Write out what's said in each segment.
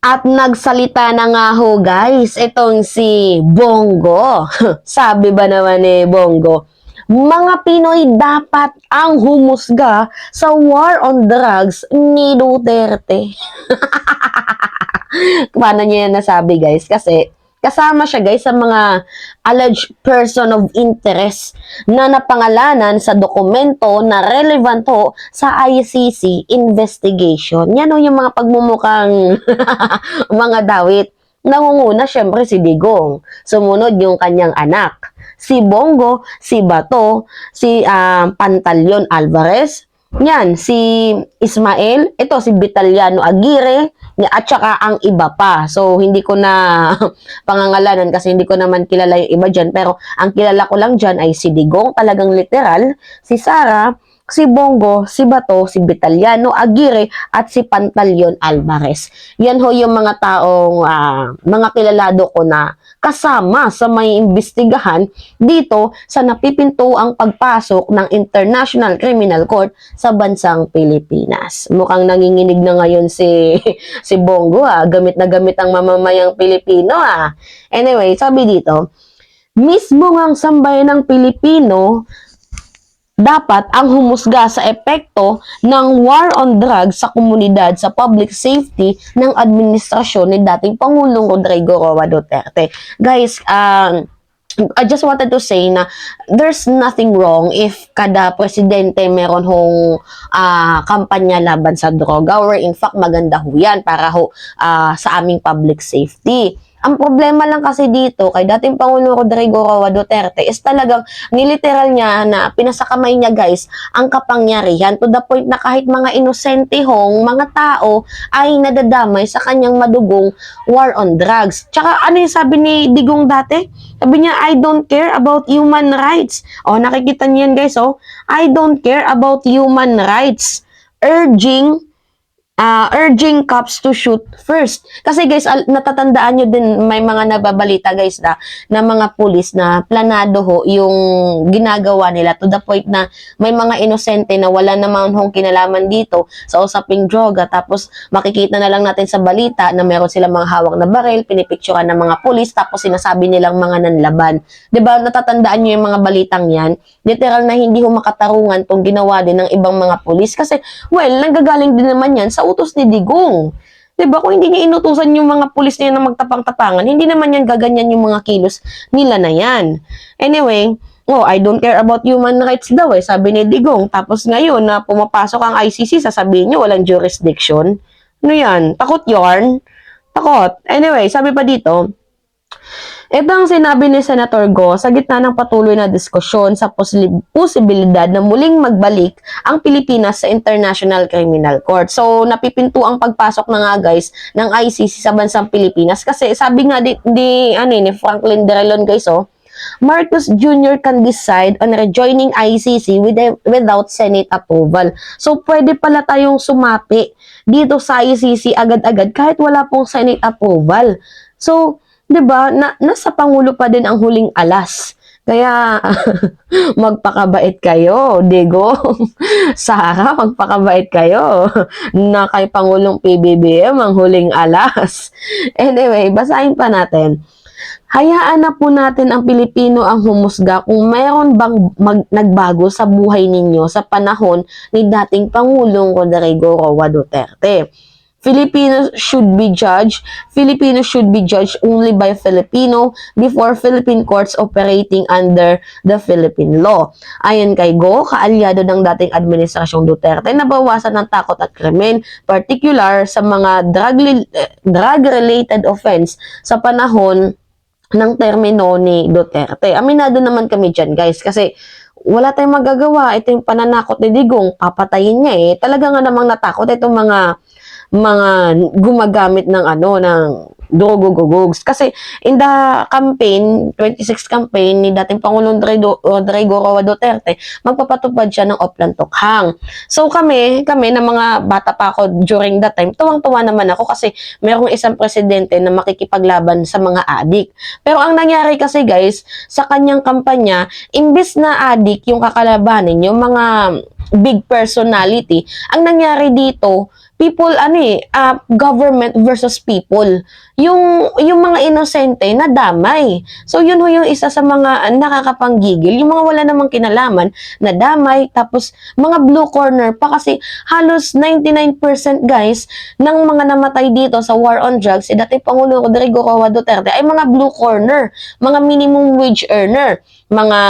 At nagsalita na nga ho guys, itong si Bongo. Sabi ba naman ni Bongo, mga Pinoy dapat ang humusga sa war on drugs ni Duterte. Paano niya yan nasabi guys? Kasi kasama siya guys sa mga alleged person of interest na napangalanan sa dokumento na relevant ho sa ICC investigation. Yan ho yung mga pagmumukhang mga dawit. Nangunguna syempre si Digong. Sumunod yung kanyang anak. Si Bongo, si Bato, si Pantaleon Alvarez, yan, si Ismael, ito si Vitaliano Aguirre, at saka ang iba pa. So, hindi ko na pangangalanan kasi hindi ko naman kilala yung iba dyan. Pero, ang kilala ko lang dyan ay si Digong, talagang literal, si Sara, si Bongo, si Bato, si Vitaliano Aguirre, at si Pantaleon Alvarez. Yan ho yung mga taong, mga kilalado ko na kasama sa may imbestigahan dito sa napipinto ang pagpasok ng International Criminal Court sa bansang Pilipinas. Mukhang nanginginig na ngayon si Bongo gamit na gamit ang mamamayang Pilipino Anyway, sabi dito, mismo ngang sambayan ng Pilipino dapat ang humusga sa epekto ng war on drugs sa komunidad sa public safety ng administrasyon ni dating Pangulong Rodrigo Roa Duterte. Guys, I just wanted to say na there's nothing wrong if kada presidente meron hong kampanya laban sa droga, or in fact maganda ho yan para ho sa aming public safety. Ang problema lang kasi dito kay dating Pangulong Rodrigo Roa Duterte is talagang niliteral niya na pinasakamay niya guys ang kapangyarihan to the point na kahit mga inosente hong mga tao ay nadadamay sa kanyang madugong war on drugs. Tsaka ano yung sabi ni Digong dati? Sabi niya, I don't care about human rights. Nakikita niyo yan guys I don't care about human rights. Urging cops to shoot first. Kasi guys, natatandaan nyo din, may mga nababalita guys na mga pulis na planado ho yung ginagawa nila to the point na may mga inosente na wala naman hong kinalaman dito sa usaping droga, tapos makikita na lang natin sa balita na meron silang mga hawak na baril, pinipicturean ng mga pulis, tapos sinasabi nilang mga nanlaban. Diba, natatandaan nyo yung mga balitang yan? Literal na hindi ho makatarungan tong ginawa din ng ibang mga pulis kasi, well, nanggagaling din naman yan sa utos ni Digong. Diba? Kung hindi niya inutusan yung mga pulis niya na magtapang-tapangan, hindi naman yan gaganyan yung mga kilos nila na yan. Anyway, I don't care about human rights daw sabi ni Digong. Tapos ngayon na pumapasok ang ICC, sasabihin niyo walang jurisdiction. Ano yan? Takot yarn? Takot. Anyway, sabi pa dito, ito ang sinabi ni Senator Go sa gitna ng patuloy na diskusyon sa posibilidad na muling magbalik ang Pilipinas sa International Criminal Court. So, napipinto ang pagpasok na nga guys ng ICC sa bansang Pilipinas kasi sabi nga ni Franklin Drilon guys Marcos Jr. can decide on rejoining ICC without Senate approval. So, pwede pala tayong sumapi dito sa ICC agad-agad kahit wala pong Senate approval. So, 'di ba? Nasa Pangulo pa din ang huling alas. Kaya magpakabait kayo, Digong. Sara, magpakabait kayo. Na kay Pangulong PBBM ang huling alas. Anyway, basahin pa natin. Hayaan na po natin ang Pilipino ang humusga kung mayroon bang nagbago sa buhay ninyo sa panahon ni dating Pangulong Rodrigo Roa Duterte. Filipinos should be judged only by Filipino before Philippine courts operating under the Philippine law. Ayon kay Go, kaalyado ng dating administrasyong Duterte na bawasan ng takot at krimen, particular sa mga drug-related offense sa panahon ng termino ni Duterte. Aminado naman kami dyan guys kasi wala tayong magagawa. Ito yung pananakot ni Digong, papatayin niya Talaga nga namang natakot itong mga gumagamit ng ng drogogogogs. Kasi in the campaign, 26 campaign ni dating Pangulong Rodrigo Roa Duterte, magpapatupad siya ng Oplan Tokhang. So kami na mga bata pa ako during that time, tuwang-tuwa naman ako kasi merong isang presidente na makikipaglaban sa mga adik. Pero ang nangyari kasi guys, sa kanyang kampanya, imbis na adik yung kakalabanin, yung mga big personality, ang nangyari dito, people, government versus people. Yung mga inosente na damay. So, yun ho yung isa sa mga nakakapanggigil. Yung mga wala namang kinalaman na damay, tapos mga blue corner pa kasi halos 99% guys ng mga namatay dito sa war on drugs, dati Pangulo Rodrigo Roa Duterte ay mga blue corner, mga minimum wage earner, mga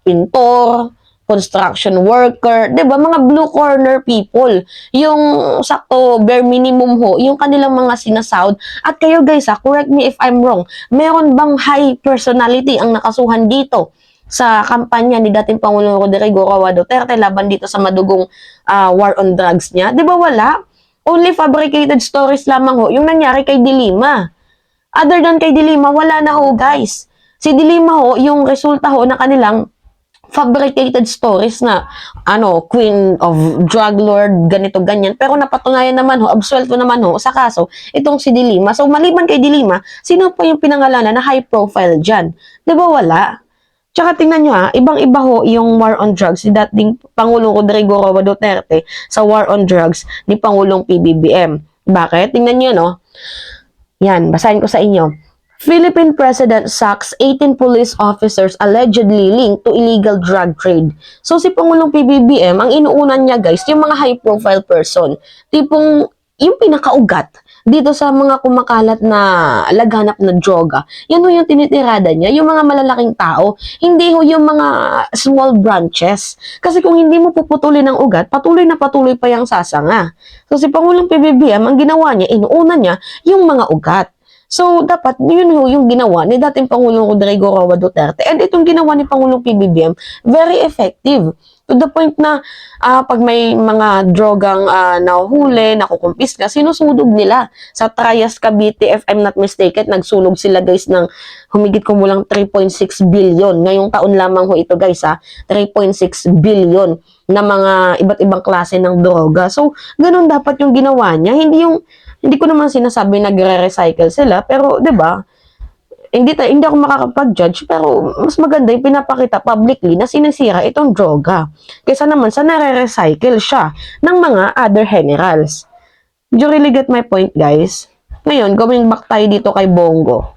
pintor, construction worker, 'di ba? Mga blue corner people. Yung sakto bare minimum ho, yung kanilang mga sinasahod. At kayo guys, correct me if I'm wrong. Meron bang high personality ang nakasuhan dito sa kampanya ni dating Pangulong Rodrigo Roa Duterte laban dito sa madugong war on drugs niya? 'Di ba wala? Only fabricated stories lamang ho yung nangyari kay Dilima. Other than kay Dilima, wala na ho guys. Si Dilima ho, yung resulta ho na kanilang fabricated stories na queen of drug lord, ganito ganyan, pero napatunayan naman ho, absuelto naman ho sa kaso itong si Dilima. So maliban kay Dilima, sino pa yung pinangalanan na high profile dyan? 'Di ba wala? Tsaka tingnan nyo ibang-iba ho yung war on drugs ni dating Pangulong Rodrigo Roa Duterte sa war on drugs ni Pangulong PBBM. Bakit? Tingnan nyo, no? Yan, basahin ko sa inyo. Philippine President sacks 18 police officers allegedly linked to illegal drug trade. So si Pangulong PBBM, ang inuunan niya guys, yung mga high profile person. Tipong yung pinakaugat dito sa mga kumakalat na laganap na droga. Yan ho yung tinitirada niya, yung mga malalaking tao. Hindi ho yung mga small branches. Kasi kung hindi mo puputulin ang ugat, patuloy na patuloy pa yung sasanga. So si Pangulong PBBM, ang ginawa niya, inuuna niya yung mga ugat. So, dapat, yun yung ginawa ni dating Pangulong Rodrigo Roa Duterte. And itong ginawa ni Pangulong PBBM, very effective. To the point na pag may mga drogang nahuhuli, nakukumpiska, sinusunog nila. Sa Trias Cavite, if I'm not mistaken, nagsunog sila guys ng humigit kumulang 3.6 billion. Ngayong taon lamang ho ito guys 3.6 billion na mga iba't ibang klase ng droga. So, ganun dapat yung ginawa niya. Hindi ko naman sinasabi nagre-recycle sila, pero 'di ba? Hindi ako makakapag-judge, pero mas maganda yung pinapakita publicly na sinisira itong droga. Kaysa naman sa nare-recycle siya ng mga other generals. Do you really get my point, guys? Ngayon, going back tayo dito kay Bongo.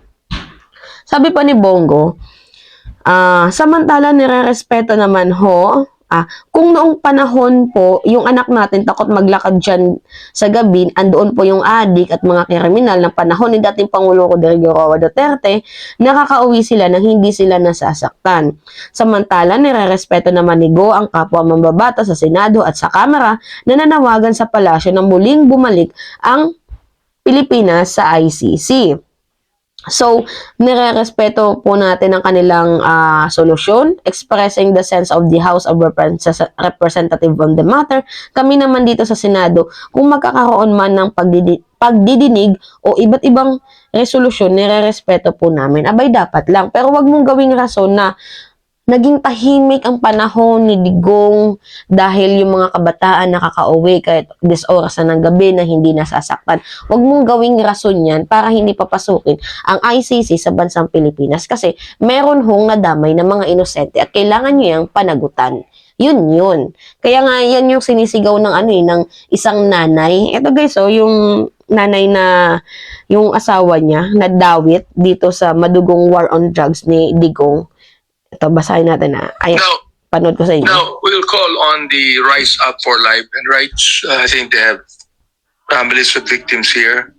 Sabi pa ni Bongo, samantala nire-respeto naman ho, kung noong panahon po, yung anak natin takot maglakad dyan sa gabi, andoon po yung adik at mga kriminal ng panahon ni dating Pangulo Rodrigo Roa Duterte, nakakauwi sila nang hindi sila nasasaktan. Samantala, nire-respeto naman ni Go ang kapwa mambabata sa Senado at sa Kamara na nanawagan sa palasyo na muling bumalik ang Pilipinas sa ICC. So, nire-respeto po natin ang kanilang solusyon, expressing the sense of the House of Representative on the matter. Kami naman dito sa Senado, kung magkakaroon man ng pagdidinig o iba't ibang resolusyon, nire-respeto po namin. Abay, dapat lang. Pero wag mong gawing rason na naging tahimik ang panahon ni Digong dahil yung mga kabataan nakakauwi kahit 10 oras na ng gabi na hindi nasasaktan. Huwag mong gawing rason yan para hindi papasukin ang ICC sa bansang Pilipinas kasi meron hong nadamay ng mga inosente at kailangan nyo yung panagutan. Yun. Kaya nga yan yung sinisigaw ng ng isang nanay. Ito guys, yung nanay na yung asawa niya nadawit dito sa madugong war on drugs ni Digong. Ito, basahin natin Ayan, panood ko sa inyo. Now, we'll call on the Rise Up for Life and Rights. I think they have families with victims here.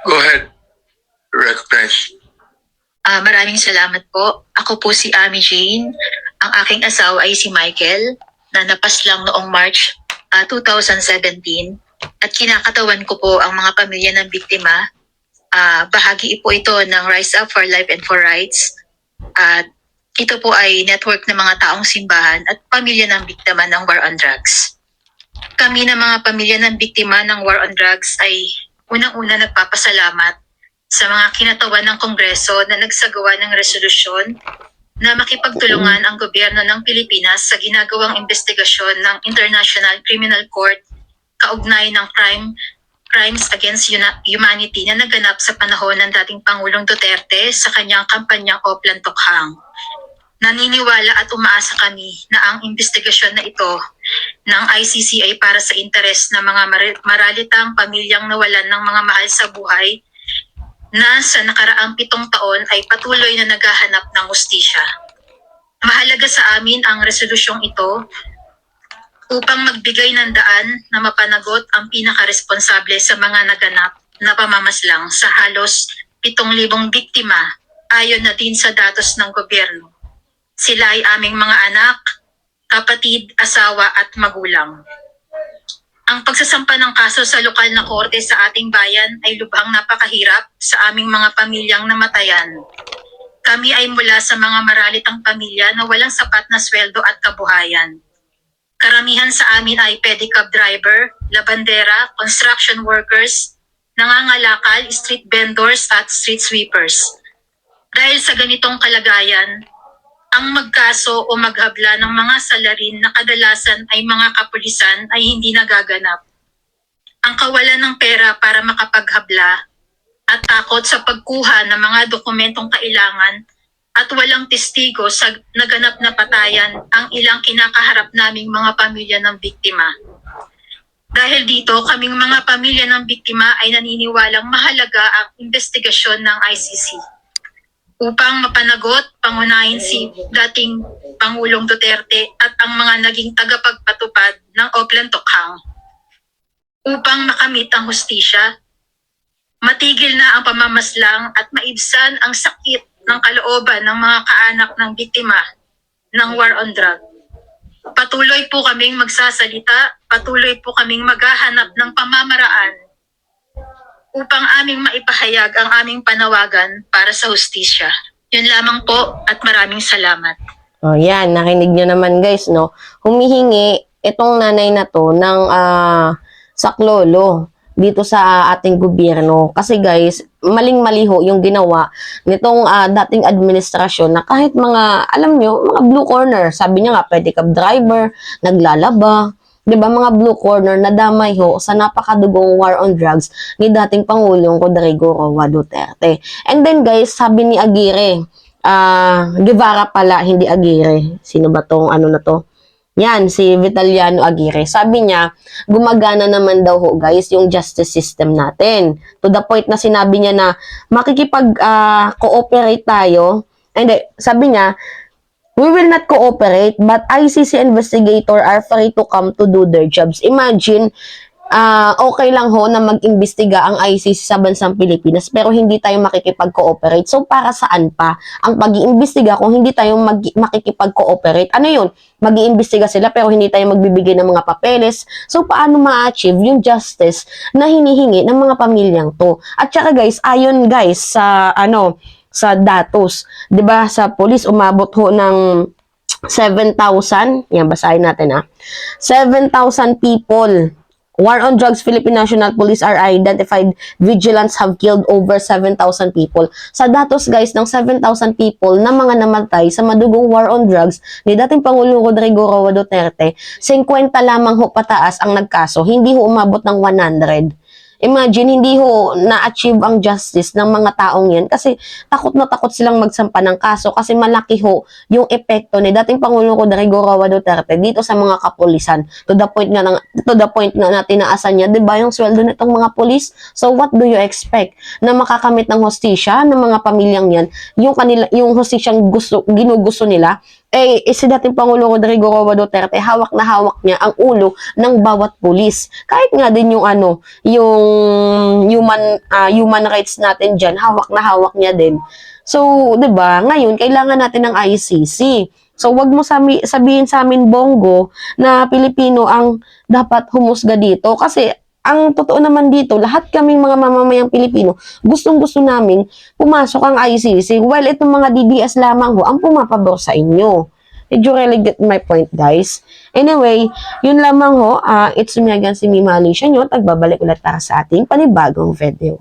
Go ahead. Recognize. Maraming salamat po. Ako po si Ami Jane. Ang aking asawa ay si Michael na napaslang noong March 2017. At kinakatawan ko po ang mga pamilya ng biktima. Bahagi po ito ng Rise Up for Life and for Rights. At ito po ay network ng mga taong simbahan at pamilya ng biktima ng war on drugs. Kami na mga pamilya ng biktima ng war on drugs ay unang-una nagpapasalamat sa mga kinatawan ng Kongreso na nagsagawa ng resolusyon na makipagtulungan ang gobyerno ng Pilipinas sa ginagawang investigasyon ng International Criminal Court kaugnay ng crimes against humanity na naganap sa panahon ng dating Pangulong Duterte sa kanyang kampanyang Oplan Tokhang. Naniniwala at umaasa kami na ang investigasyon na ito ng ICC ay para sa interes ng mga maralitang pamilyang nawalan ng mga mahal sa buhay na sa nakaraang 7 taon ay patuloy na naghahanap ng hustisya. Mahalaga sa amin ang resolusyong ito upang magbigay ng daan na mapanagot ang pinakaresponsable sa mga naganap na pamamaslang sa halos 7,000 biktima ayon na din sa datos ng gobyerno. Sila ay aming mga anak, kapatid, asawa at magulang. Ang pagsasampa ng kaso sa lokal na korte sa ating bayan ay lubhang napakahirap sa aming mga pamilyang namatayan. Kami ay mula sa mga maralitang pamilya na walang sapat na sweldo at kabuhayan. Karamihan sa amin ay pedicab driver, labandera, construction workers, nangangalakal, street vendors at street sweepers. Dahil sa ganitong kalagayan, ang magkaso o maghabla ng mga salarin na kadalasan ay mga kapulisan ay hindi nagaganap. Ang kawalan ng pera para makapaghabla at takot sa pagkuha ng mga dokumentong kailangan at walang testigo sa naganap na patayan ang ilang kinakaharap naming mga pamilya ng biktima. Dahil dito, kaming mga pamilya ng biktima ay naniniwalang mahalaga ang investigasyon ng ICC upang mapanagot, pangunahin si dating Pangulong Duterte at ang mga naging tagapagpatupad ng Oplan Tokhang. Upang makamit ang hustisya, matigil na ang pamamaslang at maibsan ang sakit ng kalooban ng mga kaanak ng biktima ng war on drug. Patuloy po kaming magsasalita, patuloy po kaming maghahanap ng pamamaraan upang aming maipahayag ang aming panawagan para sa hustisya. Yun lamang po at maraming salamat. O yan, nakinig nyo naman guys, no? Humihingi itong nanay na to ng saklolo dito sa ating gobyerno. Kasi guys, maling-mali ho yung ginawa nitong dating administrasyon na kahit mga, alam nyo, mga blue corner, sabi niya nga, pedicab driver, naglalaba, 'di ba, mga blue corner na damay ho sa napakadugong war on drugs ni dating Pangulong Rodrigo Roa Duterte. And then guys, sabi ni Aguirre, Guevara pala, hindi Aguirre. Sino ba tong ano na to? Yan, si Vitaliano Aguirre. Sabi niya, gumagana naman daw ho guys yung justice system natin. To the point na sinabi niya na makikipag-cooperate tayo. And sabi niya, we will not cooperate, but ICC investigator are free to come to do their jobs. Imagine, okay lang ho na mag-imbestiga ang ICC sa bansang Pilipinas, pero hindi tayo makikipag-cooperate. So, para saan pa ang pag-iimbestiga kung hindi tayo makikipag-cooperate? Ano yun? Mag-iimbestiga sila, pero hindi tayo magbibigay ng mga papeles. So, paano ma-achieve yung justice na hinihingi ng mga pamilyang to? At saka guys, ayon guys sa datos, 'di ba, sa police umabot ho ng 7,000. Yan, basahin natin 7,000 people. War on drugs, Philippine National Police are identified. Vigilance have killed over 7,000 people. Sa datos guys ng 7,000 people na mga namatay sa madugong war on drugs ni dating Pangulong Rodrigo Roa Duterte, 50 lamang ho pataas ang nagkaso, hindi ho umabot ng 100. Imagine, hindi ho na-achieve ang justice ng mga taong yan kasi takot na takot silang magsampa ng kaso kasi malaki ho yung epekto ni dating Pangulong Rodrigo Roa Duterte dito sa mga kapulisan. To the point nga na tinaasan niya, 'di ba, yung sweldo nitong mga pulis? So what do you expect? Na makakamit ng hustisya ng mga pamilyang yan, yung hustisyang ginugusto nila, si dating Pangulong Rodrigo Roa Duterte, hawak na hawak niya ang ulo ng bawat pulis. Kahit nga din yung yung human rights natin diyan, hawak na hawak niya din. So, 'di ba? Ngayon kailangan natin ng ICC. So, wag mo sabihin sa amin, Bongo, na Pilipino ang dapat humusga dito kasi ang totoo naman dito, lahat kaming mga mamamayang Pilipino, gustong-gusto naming pumasok ang ICC. Well, itong mga DDS lamang ho ang pumapabor sa inyo. Did you really get my point, guys? Anyway, yun lamang ho. It's me again, si Mima Alicia nyo. Tagbabalik ulit para sa ating panibagong video.